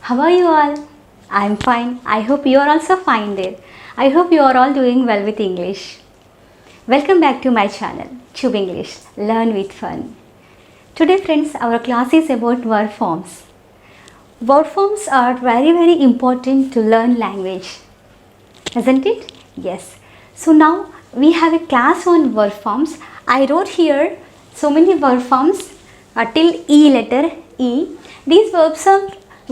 How are you all? I'm fine. I hope you are also fine there. I hope you are all doing well with English. Welcome back to my channel, Chub English, Learn with Fun. Today friends, our class is about verb forms. Verb forms are very important to learn language. Isn't it? Yes. So now we have a class on verb forms. I wrote here so many verb forms till E letter E. These verbs are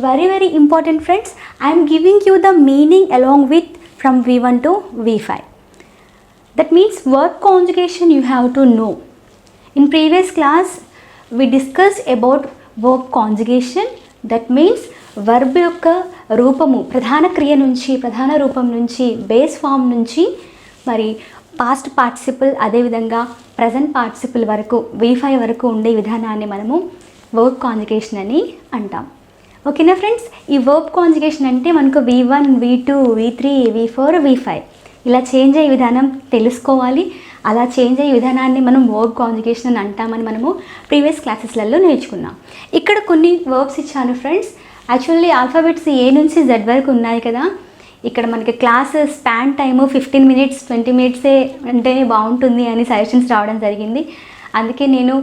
very important friends. I am giving you the meaning along with from V1 to V5. That means verb conjugation you have to know. In previous class we discussed about verb conjugation. That means verb యొక్క రూపము ప్రధాన క్రియ నుంచి ప్రధాన రూపం నుంచి base form నుంచి మరి పాస్ట్ పార్టిసిపుల్ అదేవిధంగా ప్రజెంట్ పార్టిసిపుల్ వరకు V5 వరకు ఉండే విధానాన్ని మనము వర్బ్ కాంజుగేషన్ అని అంటాం. ఓకేనా ఫ్రెండ్స్, ఈ వర్బ్ కాంజుగేషన్ అంటే మనకు V1, V2, V3, V4, V5 ఇలా చేంజ్ అయ్యే విధానం తెలుసుకోవాలి. అలా చేంజ్ అయ్యే విధానాన్ని మనం వర్బ్ కాంజుగేషన్ అని అంటామని మనము ప్రీవియస్ క్లాసెస్లలో నేర్చుకున్నాం. ఇక్కడ కొన్ని వర్బ్స్ ఇచ్చాను ఫ్రెండ్స్. యాక్చువల్లీ ఆల్ఫాబెట్స్ ఏ నుంచి జెడ్ వరకు ఉన్నాయి కదా. ఇక్కడ మనకి class span time 15 minutes 20 minutes అంటేనే బాగుంటుంది అని సజెషన్స్ రావడం జరిగింది. అందుకే నేను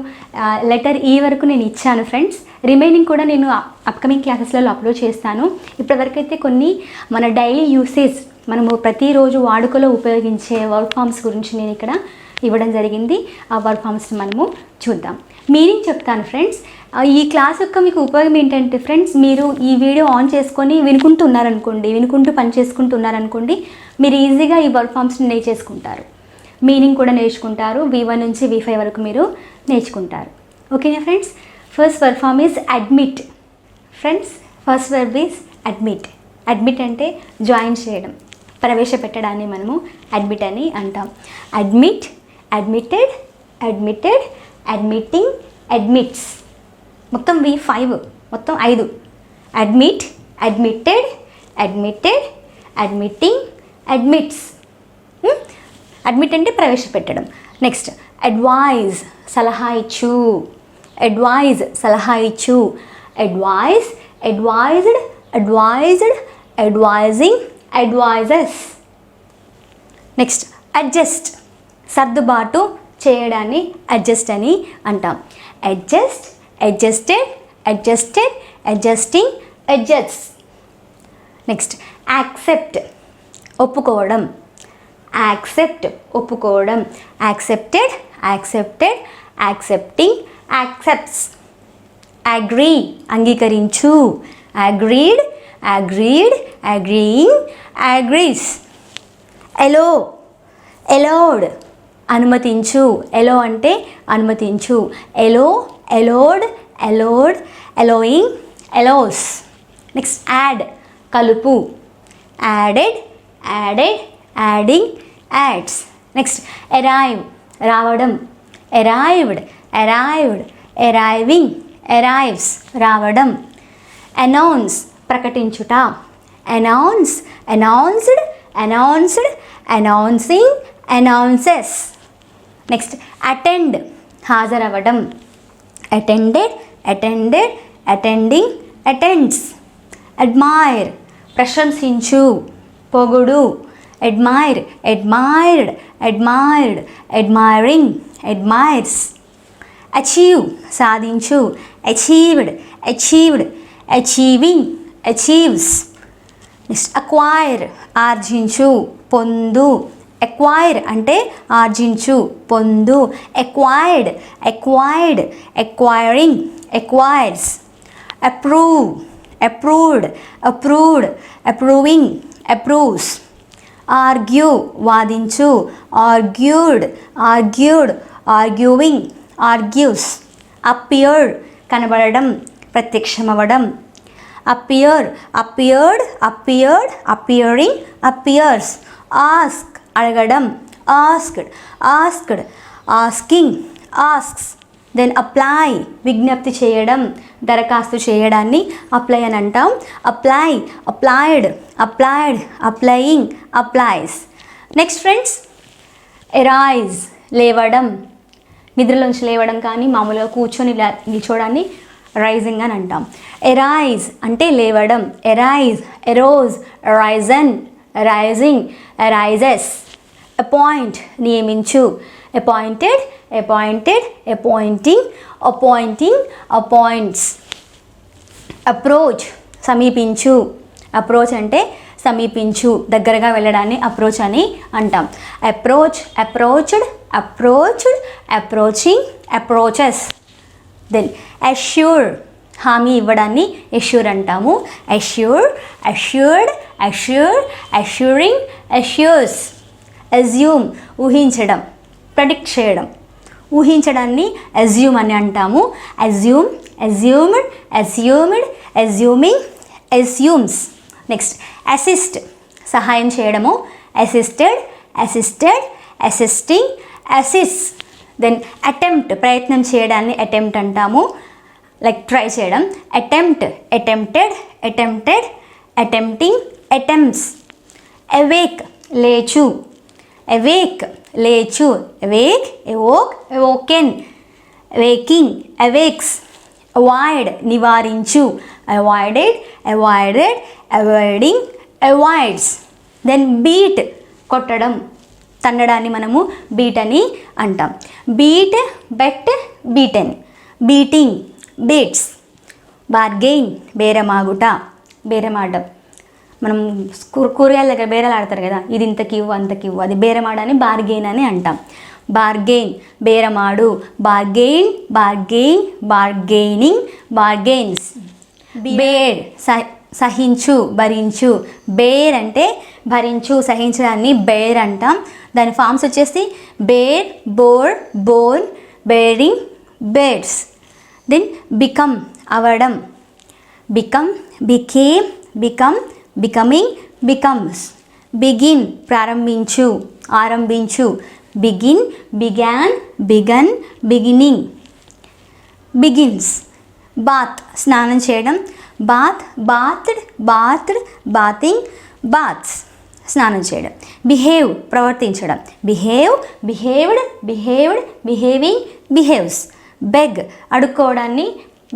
లెటర్ ఈ వరకు నేను ఇచ్చాను ఫ్రెండ్స్. రిమైనింగ్ కూడా నేను అప్కమింగ్ క్లాసెస్లలో అప్లోడ్ చేస్తాను. ఇప్పటివరకు అయితే కొన్ని మన డైలీ యూసేజ్ మనము ప్రతిరోజు వాడుకలో ఉపయోగించే వర్బ్ ఫామ్స్ గురించి నేను ఇక్కడ ఇవ్వడం జరిగింది. ఆ వర్బ్ ఫామ్స్ని మనము చూద్దాం. మీనింగ్ చెప్తాను ఫ్రెండ్స్. ఈ క్లాస్ యొక్క మీకు ఉపయోగం ఏంటంటే ఫ్రెండ్స్, మీరు ఈ వీడియో ఆన్ చేసుకొని వినుకుంటూ పని చేసుకుంటున్నారనుకోండి, మీరు ఈజీగా ఈ వర్బ్ ఫామ్స్ని నేర్చేసుకుంటారు. మీనింగ్ కూడా నేర్చుకుంటారు. V1 నుంచి V5 వరకు మీరు నేర్చుకుంటారు. ఓకేనా friends. First verb form is admit. Friends, first verb is admit. Admit అంటే జాయిన్ చేయడం, ప్రవేశపెట్టడాన్ని మనము అడ్మిట్ అని అంటాం. Admit, admitted, admitted, admitting, admits, మొత్తం V5, మొత్తం 5. Admit, admitted, admitted, admitting, admits. Admit అంటే ప్రవేశపెట్టడం. నెక్స్ట్ అడ్వైజ్, సలహా ఇచ్చు. అడ్వైజ్, సలహా ఇచ్చు. Advise, advised, advised, advising, advises. Next adjust, సర్దుబాటు చేయడాన్ని అడ్జస్ట్ అని అంటాం. Adjust, adjusted, adjusted, adjusting, adjust. Next accept, ఒప్పుకోవడం. యాక్సెప్ట్, ఒప్పుకోవడం. Accepted, accepted, accepting, accepts. Agree, అంగీకరించు. Agreed, agreed, agreeing, agrees. Allow, allowed, అనుమతించు. ఎలో అంటే అనుమతించు. Allow, allowed, allowed, allowing, allows. Next add, కలుపు. Added, added, adding, adds. Next arrive, రావడం. Arrived, arrived, arriving, arrives, రావడం. Announce, ప్రకటించుట. Announce, announced, announced, announcing, announces. Next attend, హాజరవ్వడం. Attended, attended, attending, attends. Admire, ప్రశంసించు, పొగుడు. Admire, admired, admired, admiring, admires. Achieve, సాధించు. Achieved, achieved, achieving, achieves. Next acquire, ఆర్జించు, పొందు. Acquire అంటే ఆర్జించు, పొందు. Acquired, acquired, acquiring, acquires. Approve, approved, approved, approving, approves. Argue, వాదించు. Argued, argued, arguing, argues. Appeared, కనబడడం, ప్రత్యక్షమవ్వడం. Appear, appeared, appeared, appearing, appears. Ask, అడగడం. Asked, asked, asking, asks. Then apply, విజ్ఞప్తి చేయడం, దరఖాస్తు చేయడాన్ని అప్లై అని అంటాం. Apply, applied, applied, applying, applies. Next friends arise, లేవడం, నిద్రలోంచి లేవడం కానీ మామూలుగా కూర్చొని నిల్చోడాన్ని రైజింగ్ అని అంటాం. ఎరైజ్ అంటే లేవడం, arise, arose, risen, rising, rises. Appoint నియమించు, appointed, appointed, appointing, appointing, appoints. Approach సమీపించు, అప్రోచ్ అంటే సమీపించు, దగ్గరగా వెళ్ళడాన్ని అప్రోచ్ అని అంటాం. Approach, approached, approached, approaching, approaches. Then assure హామీ ఇవ్వడాన్ని అష్యూర్ అంటాము. Assure, assured, assured, assuring, assures. Assume ఊహించడం, ప్రెడిక్ట్ చేయడం, ఊహించడాన్ని అజ్యూమ్ అని అంటాము. Assume, assumed, assumed, assuming, assumes. Next assist సహాయం చేయడము, అసిస్టెడ్, అసిస్టెడ్, అసిస్టింగ్, అసిస్. దెన్ అటెంప్ట్ ప్రయత్నం చేయడాన్ని అటెంప్ట్ అంటాము, లైక్ ట్రై చేయడం. Attempt, attempted, attempted, attempting, attempts. Awake లేచు, అవేక్ లేచు, awake, awoke, awoken, awaking, awakes. Avoid నివారించు, avoided, avoided, avoiding, avoids. Then beat కొట్టడం, తన్నడాన్ని మనము బీట్ అని అంటాం. Beat, bet, beaten, beating, beats. Bargain బేరమాగుట, బేరమాడడం. మనం కూరగాయల దగ్గర బేరాలు ఆడతారు కదా, ఇది ఇంతకి ఇవ్వు అంతకి ఇవ్వు, అది బేరమాడని బార్గెయిన్ అని అంటాం. బార్గెయిన్ బేరమాడు, bargain, bargain, bargaining, bargains. Bear సహించు, భరించు. బేర్ అంటే భరించు, సహించడాన్ని బేర్ అంటాం. దాని ఫామ్స్ వచ్చేసి bear, bore, borne, bearing, bears. Then become అవడం, become, became, become, becoming, becomes. Begin ప్రారంభించు, ఆరంభించు. Begin, began, begun, beginning, begins. Bath స్నానం చేయడం, bath, bathed, bathed, bathing, baths స్నానం చేయడం. బిహేవ్ ప్రవర్తించడం, behave, behaved, behaved, behaving, behaves. Beg అడుక్కోవడాన్ని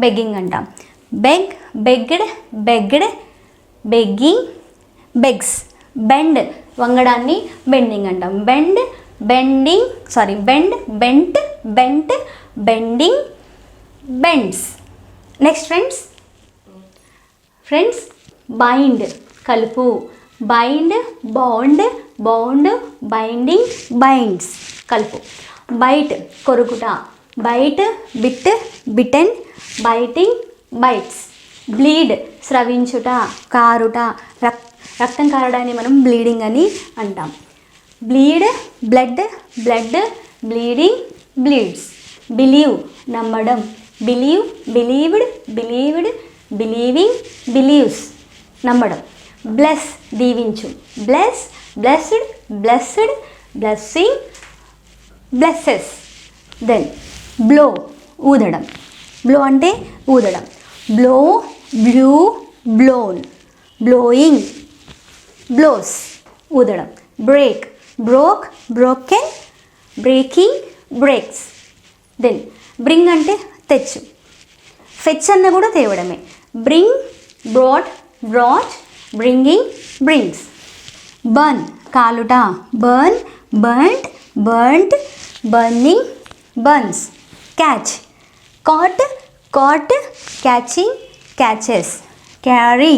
begging అంటాం. Beg, begged, begged, begging, begs. Bend వంగడాన్ని bending అంటాం. Bend, bending, bend, bent, bent, bending, bends. Next friends bind కలుపు, bind, bound, bound, binding, binds కలుపు. Bite కొరుకుట, bite, bit, bitten, biting, bites. Bleed స్రవించుట, కారుట, రక్తం కారడాన్ని మనం బ్లీడింగ్ అని అంటాం. Bleed, blood, blood, bleeding, bleeds. Believe నమ్మడం, believe, believed, believed, believing, believes నమ్మడం. బ్లెస్ దీవించు, bless, blessed, blessed, blessing, blesses. Then blow ఊదడం, బ్లో అంటే ఊదడం. Blow, blew, blown, blowing, blows ఊదడం. Break, broke, broken, breaking, breaks. Then bring అంటే తెచ్చు, fetch అన్న కూడా తేవడమే. Bring, brought, brought, bringing, brings. Burn కాలుట, burn, burnt, burnt, burning, burns. Catch caught, caught, catching, catches. Carry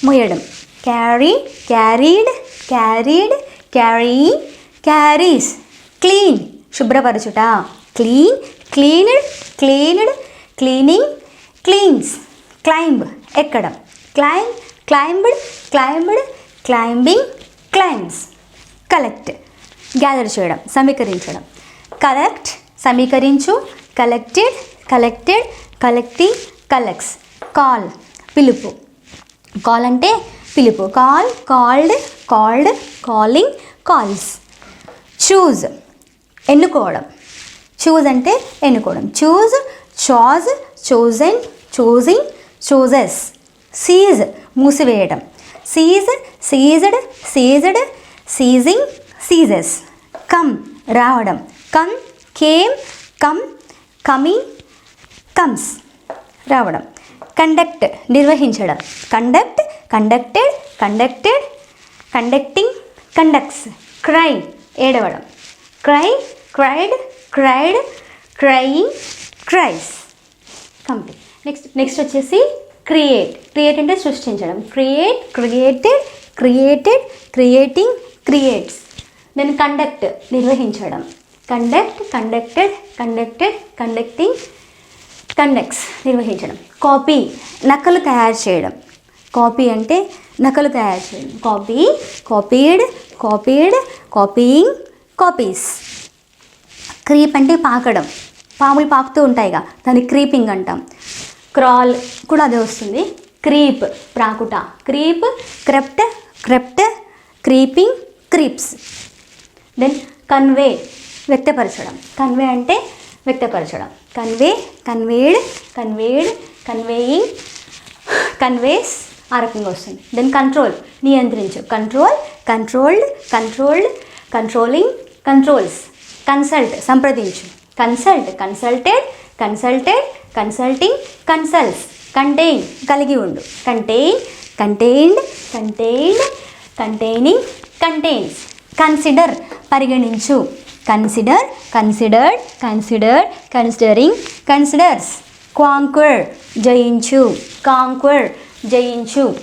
మోయడం, carry, carried, carried, carrying, carries. Clean శుభ్రపరచుట, clean, cleaned, cleaned, cleaning, cleans. Climb ఎక్కడం, climb, climbed, climbed, climbing, climbs. Collect gather చేయడం, సమీకరించడం. Collect సమీకరించు, collected, collected, collecting, collects. Call పిలుపు, call అంటే పిలుపు. Call, called, called, calling, calls. Choose ఎన్నుకోవడం, choose అంటే ఎన్నుకోవడం. Choose, chose, chosen, choosing, chooses. Seize మూసివేయడం, seize, seized, seized, seizing, seizes. Come రావడం, come, came, come, coming, comes. రావడం. కండక్ట్ నిర్వహించడం. Conduct, conducted, conducted, conducting, conducts. Cry ఏడవడం. Cry, cried, cried, crying, cries. Complete. Next వచ్చేసి create. Create అంటే సృష్టించడం. Create, created, created, creating, creates. Then conduct నిర్వహించడం. Conduct, conducted, conducted, conducting, conducts నిర్వహించడం. Copy నకలు తయారు చేయడం. కాపీ అంటే నకలు తయారు చేయడం. Copy, copied, copied, copying, copies. Creep అంటే పాకడం. పాములు పాకుతూ ఉంటాయిగా, దాన్ని క్రీపింగ్ అంటాం. క్రాల్ కూడా అదే వస్తుంది. క్రీప్ ప్రాకుట. Creep, crept, crept, creeping, creeps. Then convey వ్యక్తపరచడం. కన్వే అంటే వ్యక్తపరచడం. Convey, conveyed, conveyed, conveying, conveys ఆ రకంగా వస్తుంది. దెన్ కంట్రోల్ నియంత్రించు. Control, controlled, controlled, controlling, controls. Consult సంప్రదించు. Consult, consulted, consulted, consulting, consults. Contain కలిగి ఉండు. Contain, contained, contained, containing, contains. Consider పరిగణించు. Consider, considered, considered, considering, considers. Conquer జయించు. Conquer జయించు.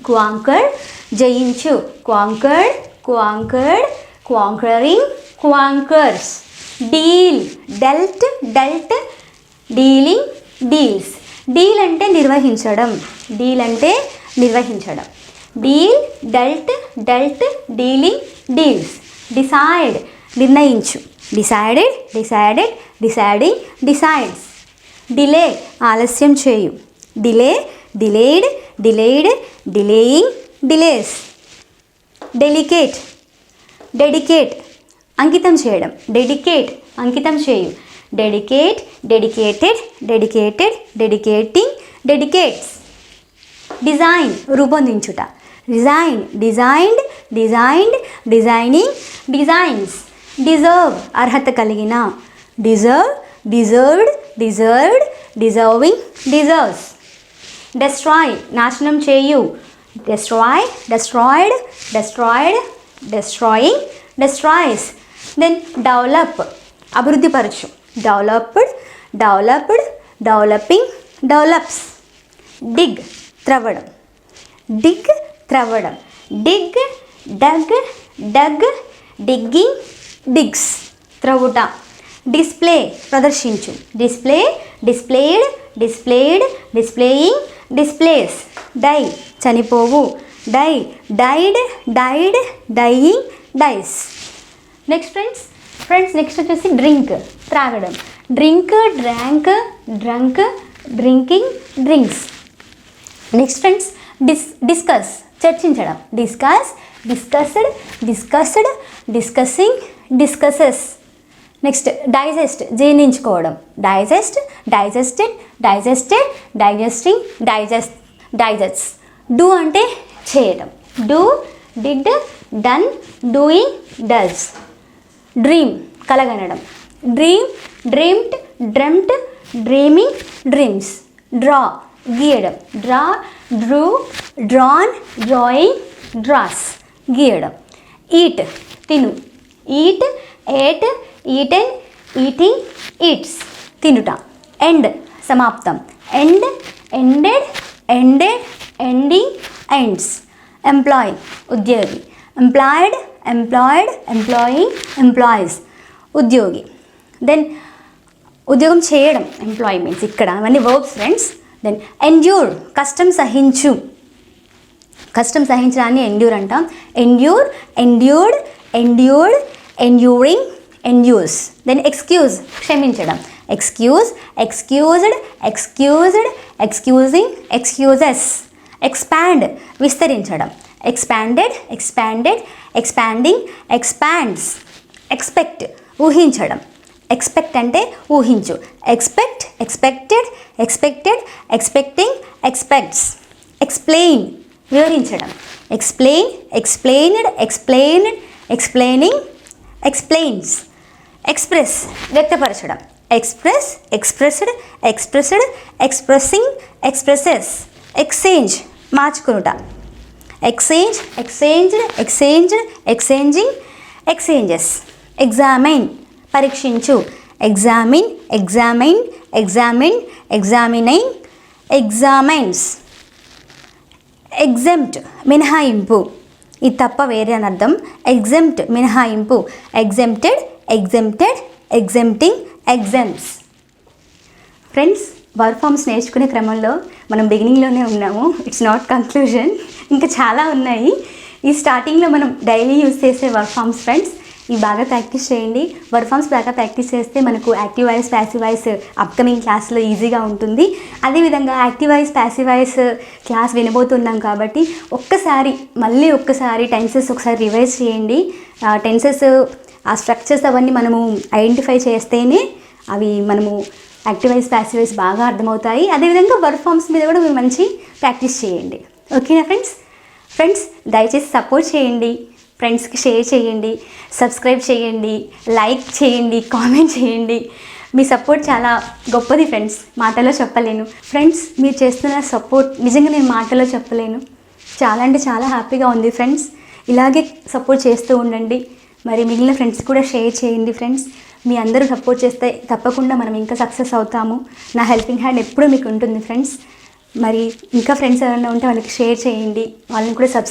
క్వాంకర్ జయించు. Conquered, conquered, conquering, conquers. Deal dealt, dealt, dealing, deals. Deal అంటే నిర్వహించడం. Deal అంటే నిర్వహించడం. Deal, dealt, dealt, dealing, deals. Decide నిర్ణయించు. Decided, decided, deciding, decides. Delay ఆలస్యం చేయు. Delay, delayed, delayed, delaying, delays. Delicate dedicate అంకితం చేయడం. డెడికేట్ అంకితం చేయు. Dedicate, dedicated, dedicated, dedicating, dedicates. Design రూపొందించుట. Design, designed, designed, designing, designs. Deserve అర్హత కలిగిన. Deserve, deserved, deserved, deserving, deserves. Destroy నాశనం చేయు. Destroy, destroyed, destroyed, destroying, destroys. Then develop అభివృద్ధిపరచు. Developed, developed, developing, develops. Dig త్రవ్వడం. డిగ్ త్రవ్వడం. Dig, dug, dug, digging, digs త్రవ్వుట. Display ప్రదర్శించు. Display, displayed, displayed, displaying, displays. Die చనిపోవు. Die, died, died, dying, dies. Next friends next వచ్చేసి drink త్రాగడం. Drink, drank, drunk, drinking, drinks. Next friends discuss చర్చించడం. Discuss, discussed, discussed, discussing, discusses. Next digest జీర్ణించుకోవడం. Digest, digested, digested, digesting, digests. Do అంటే చేయడం. Do, did, done, doing, does. Dream కలగనడం. Dream, dreamed, dreamed, dreaming, dreams. Draw గీయడం. Draw, drew, drawn, drawing, dross గీయడం. Eat తిను. Eat, ate, eaten, eating, eats తినుట. End సమాప్తం. End, ended, ended, ending, ends. Employ ఉద్యోగి. Employed, employed, employing, employees ఉద్యోగి. Then ఉద్యోగం చేయడం ఎంప్లాయీ మీన్స్ ఇక్కడ అవన్నీ వర్బ్స్ ఫ్రెండ్స్. దెన్ ఎండ్యూర్ కష్టం సహించు. కష్టం సహించడాన్ని ఎండ్యూర్ అంటాం. Endure, endured, endured, enduring, endures. Then excuse క్షమించడం. Excuse, excused, excused, excusing, excuses. Expand విస్తరించడం. Expanded, expanded, expanding, expands. Expect ఊహించడం. ఎక్స్పెక్ట్ అంటే ఊహించు. Expect, expected, expected, expecting, expects. Explain వివరించడం. Explain, explained, explained, explaining, explains. Express వ్యక్తపరచడం. Express, expressed, expressed, expressing, expresses. Exchange మార్చుకునుట. Exchange, exchanged, exchanged, exchanging, exchanges. Examine పరీక్షించు. Examine, examine, examine, examining, examines. Exempt మినహాయింపు. ఇది తప్ప వేరే అని అర్థం. ఎగ్జెంప్ట్ మినహాయింపు. Exempted, exempted, exempting, exams. Friends, work forms నేర్చుకునే క్రమంలో మనం బిగినింగ్లోనే ఉన్నాము. It's not conclusion. ఇంకా చాలా ఉన్నాయి. ఈ స్టార్టింగ్లో మనం డైలీ యూజ్ చేసే వర్క్ ఫామ్స్ ఫ్రెండ్స్. ఇవి బాగా ప్రాక్టీస్ చేయండి. వర్క్ ఫామ్స్ బాగా ప్రాక్టీస్ చేస్తే మనకు active voice, passive voice upcoming క్లాస్లో ఈజీగా ఉంటుంది. అదేవిధంగా active voice, passive voice class వినబోతున్నాం కాబట్టి మళ్ళీ ఒక్కసారి టెన్సెస్ ఒకసారి రివైజ్ చేయండి. టెన్సెస్ ఆ స్ట్రక్చర్స్ అవన్నీ మనము ఐడెంటిఫై చేస్తేనే అవి మనము యాక్టివ్ వాయిస్, ప్యాసివ్ వాయిస్ బాగా అర్థమవుతాయి. అదేవిధంగా వర్క్ ఫామ్స్ మీద కూడా మీరు మంచి ప్రాక్టీస్ చేయండి. ఓకేనా ఫ్రెండ్స్, దయచేసి సపోర్ట్ చేయండి, ఫ్రెండ్స్కి షేర్ చేయండి, సబ్స్క్రైబ్ చేయండి, లైక్ చేయండి, కామెంట్ చేయండి. మీ సపోర్ట్ చాలా గొప్పది ఫ్రెండ్స్, మాటలో చెప్పలేను. ఫ్రెండ్స్, మీరు చేస్తున్న సపోర్ట్ నిజంగా నేను మాటలో చెప్పలేను. చాలా అంటే చాలా హ్యాపీగా ఉంది ఫ్రెండ్స్. ఇలాగే సపోర్ట్ చేస్తూ ఉండండి. మరి మిగిలిన ఫ్రెండ్స్ కూడా షేర్ చేయండి ఫ్రెండ్స్. మీ అందరూ సపోర్ట్ చేస్తే తప్పకుండా మనం ఇంకా సక్సెస్ అవుతాము. నా హెల్పింగ్ హ్యాండ్ ఎప్పుడూ మీకు ఉంటుంది ఫ్రెండ్స్. మరి ఇంకా ఫ్రెండ్స్ ఎవరైనా ఉంటే వాళ్ళకి షేర్ చేయండి, వాళ్ళని కూడా సబ్స్క్రైబ్